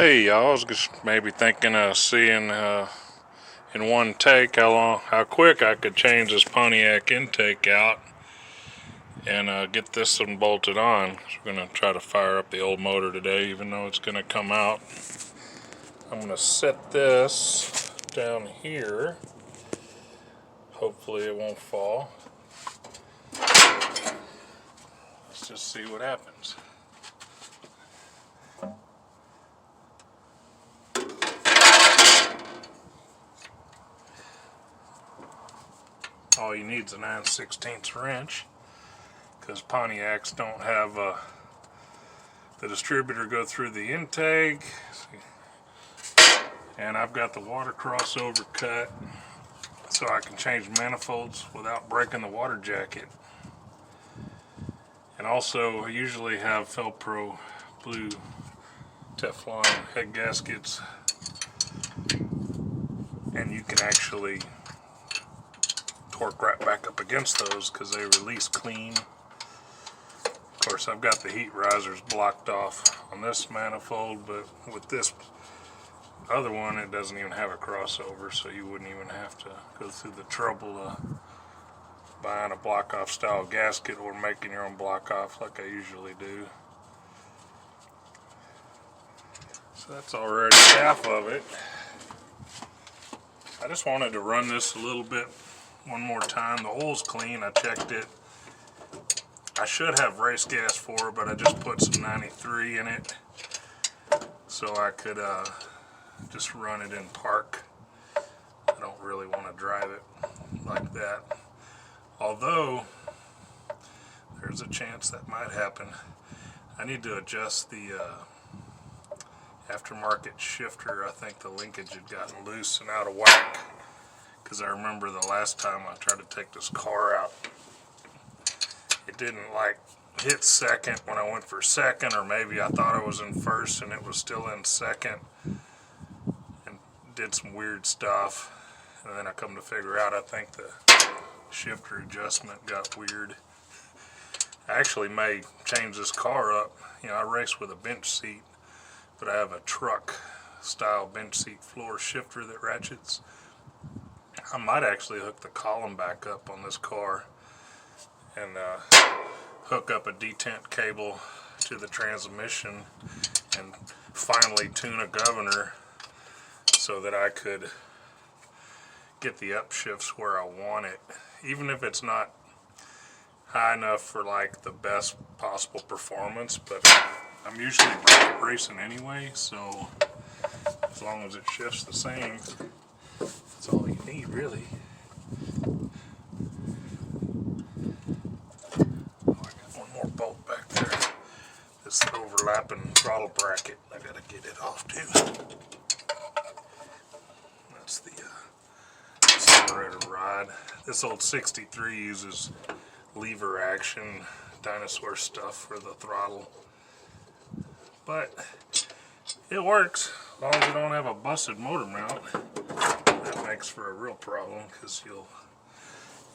Hey y'all, I was just maybe thinking of seeing in one take how quick I could change this Pontiac intake out and get this one bolted on. So we're gonna try to fire up the old motor today, even though it's gonna come out. I'm gonna set this down here. Hopefully it won't fall. Let's just see what happens. All you need is a 9/16 wrench, because Pontiacs don't have the distributor go through the intake. And I've got the water crossover cut so I can change manifolds without breaking the water jacket. And also I usually have Felpro blue Teflon head gaskets, and you can actually torque right back up against those because they release clean. Of course, I've got the heat risers blocked off on this manifold, but with this other one it doesn't even have a crossover, so you wouldn't even have to go through the trouble of buying a block off style gasket or making your own block off like I usually do. So that's already half of it. I just wanted to run this a little bit one more time. The oil's clean, I checked it. I should have race gas for it, but I just put some 93 in it so I could just run it in park. I don't really want to drive it like that, although there's a chance that might happen. I need to adjust the aftermarket shifter. I think the linkage had gotten loose and out of whack, because I remember the last time I tried to take this car out, it didn't like hit second when I went for second, or maybe I thought I was in first and it was still in second, and did some weird stuff. And then I come to figure out I think the shifter adjustment got weird. I actually may change this car up. You know, I race with a bench seat, but I have a truck style bench seat floor shifter that ratchets. I might actually hook the column back up on this car and hook up a detent cable to the transmission and finally tune a governor so that I could get the upshifts where I want it, even if it's not high enough for like the best possible performance. But I'm usually racing anyway, so as long as it shifts the same, that's all you need, really. Oh, I got one more bolt back there. This overlapping throttle bracket, I gotta get it off too. That's the Carburetor rod. This old 63 uses lever action dinosaur stuff for the throttle, but it works as long as you don't have a busted motor mount. That makes for a real problem, because you'll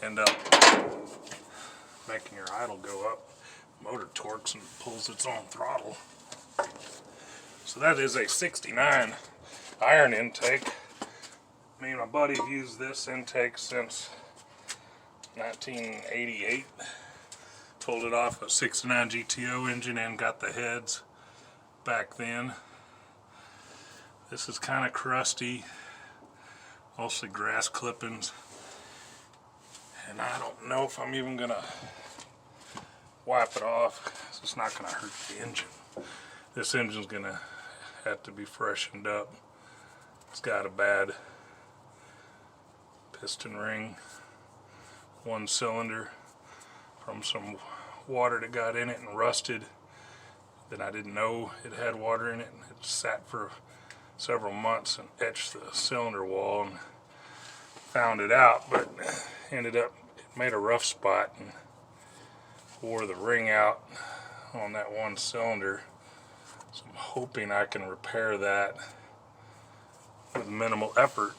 end up making your idle go up. Motor torques and pulls its own throttle. So that is a 69 iron intake. Me and my buddy have used this intake since 1988. Pulled it off a 69 GTO engine and got the heads back then. This is kind of crusty, mostly grass clippings, and I don't know if I'm even gonna wipe it off. It's not gonna hurt the engine. This engine's gonna have to be freshened up. It's got a bad piston ring, one cylinder, from some water that got in it and rusted. Then I didn't know it had water in it, and it sat for several months and etched the cylinder wall, and found it out, but ended up, it made a rough spot and wore the ring out on that one cylinder. So I'm hoping I can repair that with minimal effort.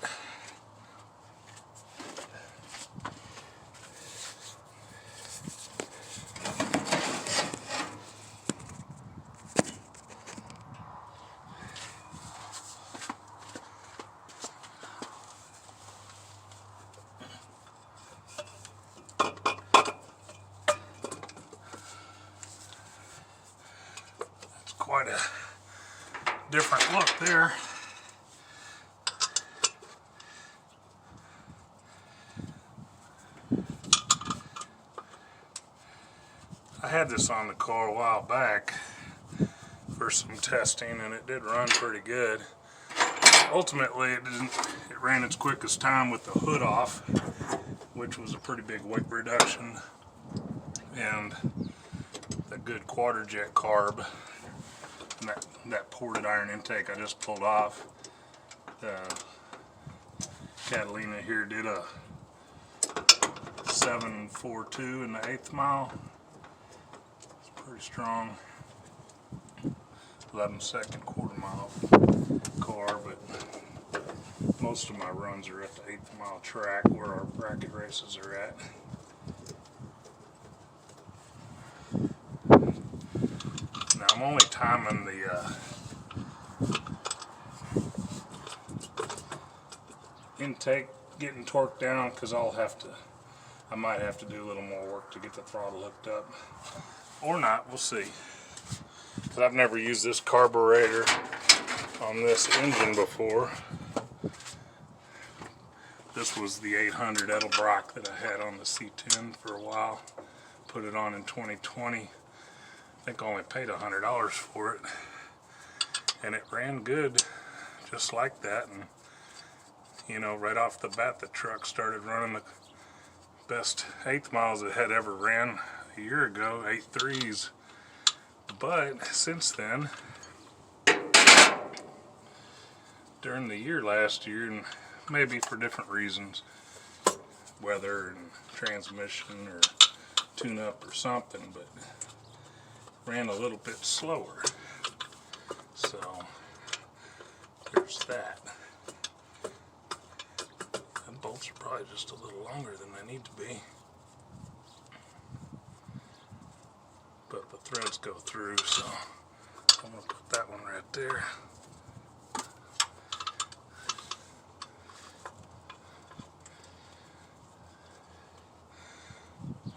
quite a different look there. I had this on the car a while back for some testing, and it did run pretty good. Ultimately, it ran its quickest time with the hood off, which was a pretty big weight reduction, and a good quarter jet carb, and that ported iron intake I just pulled off. The Catalina here did a 7.42 in the 1/8 mile. It's pretty strong. 11-second quarter-mile car, but most of my runs are at the 1/8 mile track where our bracket races are at. Now I'm only timing the intake getting torque down because I might have to do a little more work to get the throttle hooked up, or not. We'll see. Because I've never used this carburetor on this engine before. This was the 800 Edelbrock that I had on the C10 for a while. Put it on in 2020. I think I only paid $100 for it. And it ran good, just like that. And you know, right off the bat, the truck started running the best 1/8 miles it had ever ran a year ago, 8.3s. But since then, during the year last year, and maybe for different reasons, weather and transmission or tune-up or something, but ran a little bit slower. So there's that. And bolts are probably just a little longer than they need to be. But the threads go through, so I'm going to put that one right there.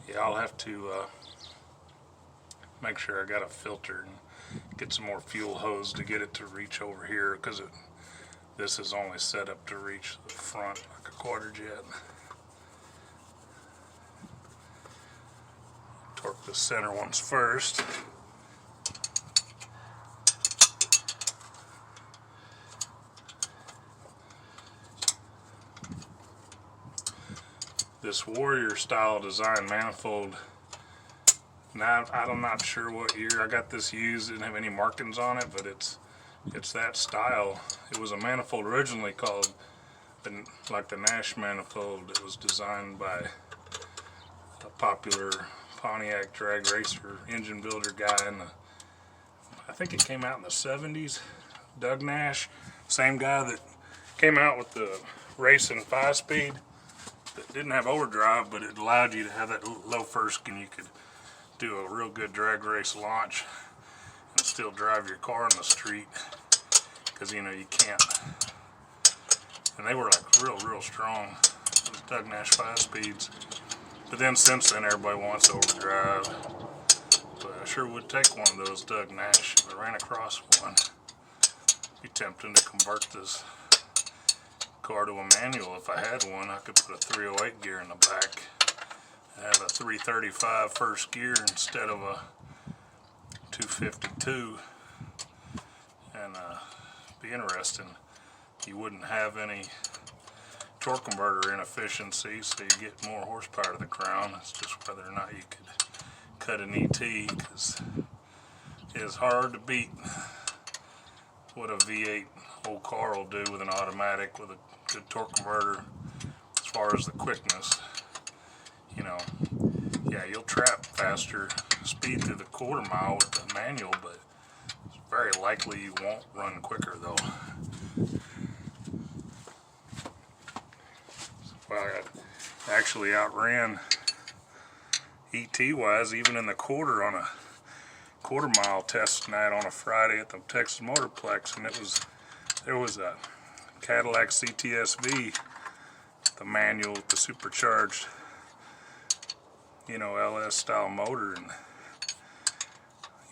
Yeah, I'll have to make sure I got a filter and get some more fuel hose to get it to reach over here, because this is only set up to reach the front like a quarter jet. Torque the center ones first. This Warrior style design manifold, now I'm not sure what year I got this used. It didn't have any markings on it, but it's that style. It was a manifold originally called like the Nash manifold. It was designed by a popular Pontiac drag racer engine builder guy I think it came out in the 70s. Doug Nash, same guy that came out with the racing 5-speed that didn't have overdrive, but it allowed you to have that low first, and you could do a real good drag race launch and still drive your car on the street, because you know you can't. And they were like real strong, those Doug Nash 5-speeds. But then since then everybody wants overdrive. But I sure would take one of those Doug Nash if I ran across one. Be tempting to convert this car to a manual. If I had one, I could put a 308 gear in the back and have a 335 first gear instead of a 252, and be interesting. You wouldn't have any torque converter inefficiency, so you get more horsepower to the crown. It's just whether or not you could cut an ET, because it's hard to beat what a V8 old car will do with an automatic with a good torque converter as far as the quickness. You know, yeah, you'll trap faster speed through the quarter mile with the manual, but it's very likely you won't run quicker though. Well, I actually outran ET wise even in the quarter on a quarter mile test night on a Friday at the Texas Motorplex, and there was a Cadillac CTSV, the manual with the supercharged, you know, LS style motor, and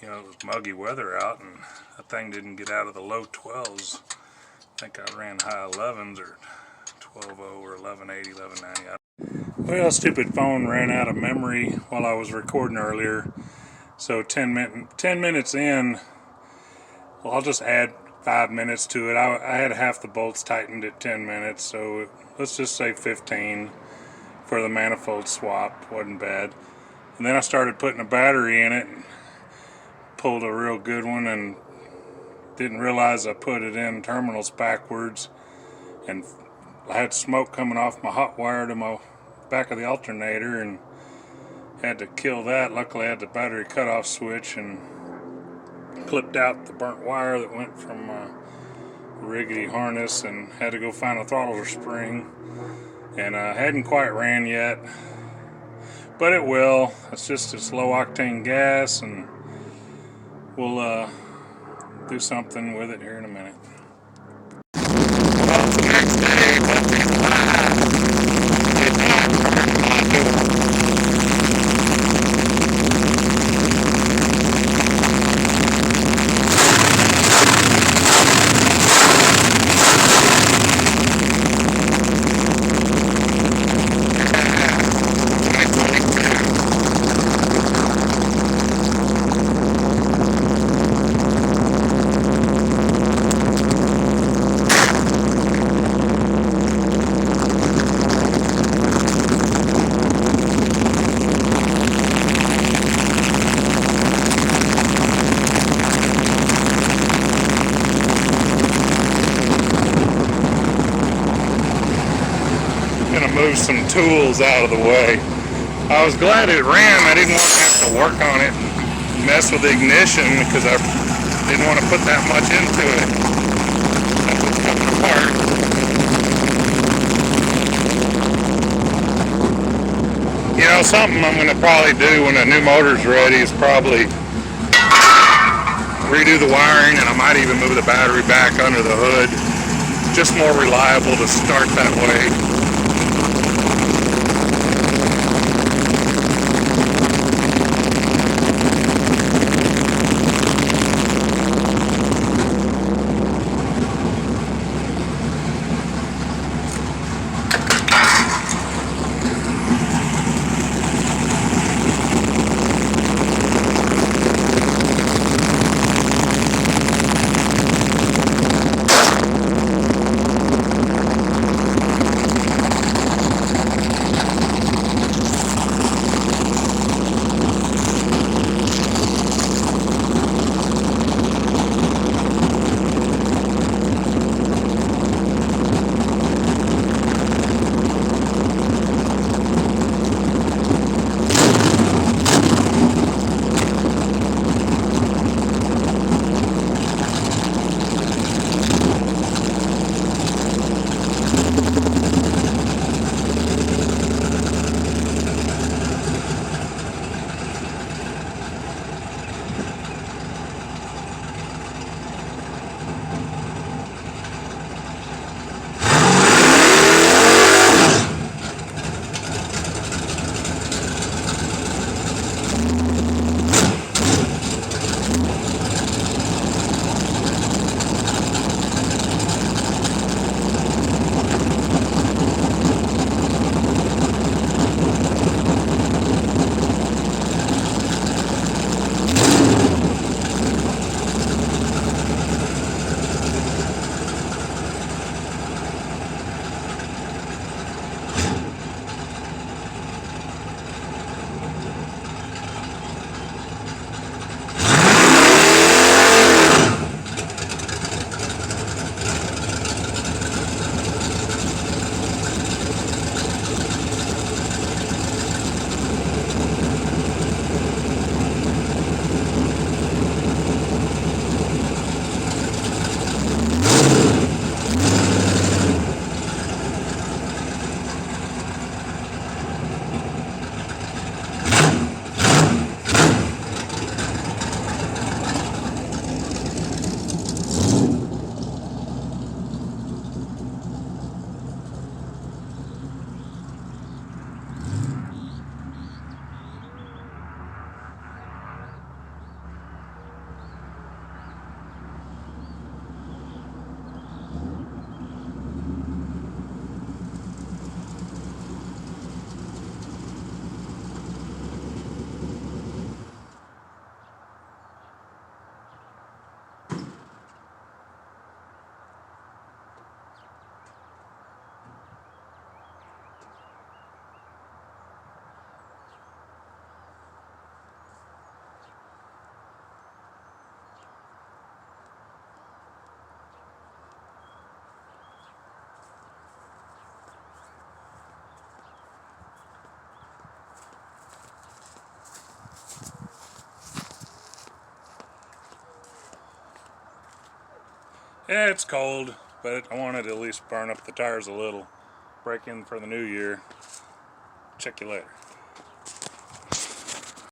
you know, it was muggy weather out, and that thing didn't get out of the low 12s. I think I ran high 11s or 12.0 or 11.80, 11.90. Well, stupid phone ran out of memory while I was recording earlier. So 10 minutes in, well, I'll just add 5 minutes to it. I had half the bolts tightened at 10 minutes, so let's just say 15 for the manifold swap. Wasn't bad. And then I started putting a battery in it, and pulled a real good one, and didn't realize I put it in terminals backwards, and I had smoke coming off my hot wire to my back of the alternator, and had to kill that. Luckily I had the battery cutoff switch and clipped out the burnt wire that went from my riggedy harness, and had to go find a throttle spring, and I hadn't quite ran yet, but it will. It's low octane gas, and we'll do something with it here in a minute. Well, the next day, did not burn my door. Move some tools out of the way. I was glad it ran. I didn't want to have to work on it and mess with the ignition, because I didn't want to put that much into it. That's what's coming apart. You know, something I'm going to probably do when the new motor's ready is probably redo the wiring, and I might even move the battery back under the hood. Just more reliable to start that way. Yeah, it's cold, but I wanted to at least burn up the tires a little. Break in for the new year. Check you later.